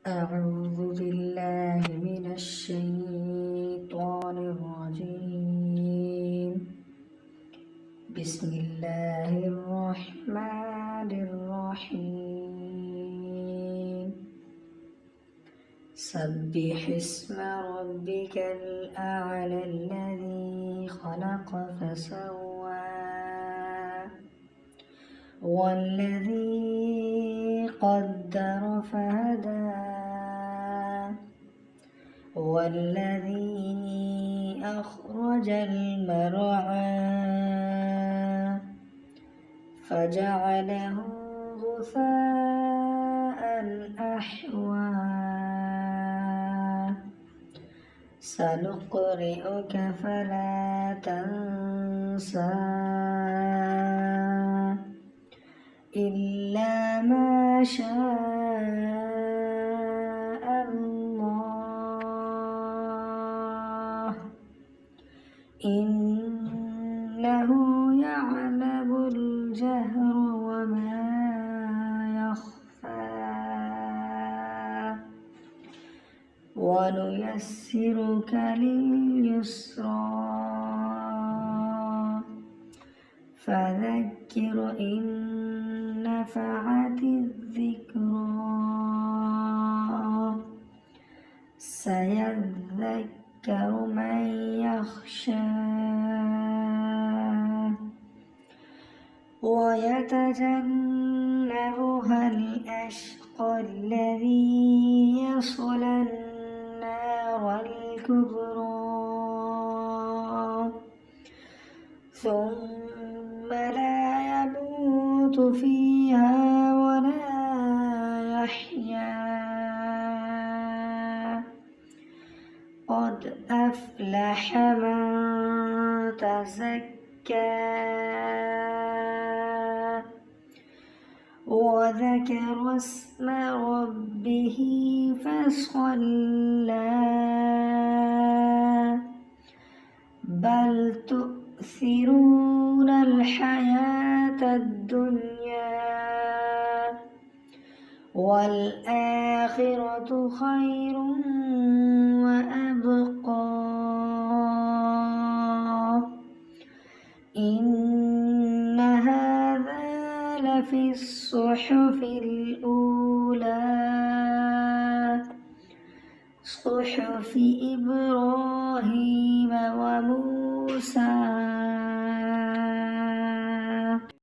أعوذ بالله من الشيطان الرجيم. بسم الله الرحمن الرحيم. سبح اسم ربك الأعلى الذي خلق فسوى والذي قدر فهدى والذي أخرج المرعى فجعله غثاء أحوى سنقرئك فلا تنسى إلا ما شاء الله إنه يعلم الجهر وما يخفى ونيسرك لليسرى فذكر إن نفعت الذكرى سيذكر من يخشى ويتجنبها الأشقى الذي يصلى النار الكبرى ثم لا يموت فيها ولا يحيا قد أفلح من تزكى وذكر اسم ربه فصلى بل تؤثرون الحياة الدنيا والآخرة خير وأبقى إن هذا لفي الصحف الأولى صحف إبراهيم وموسى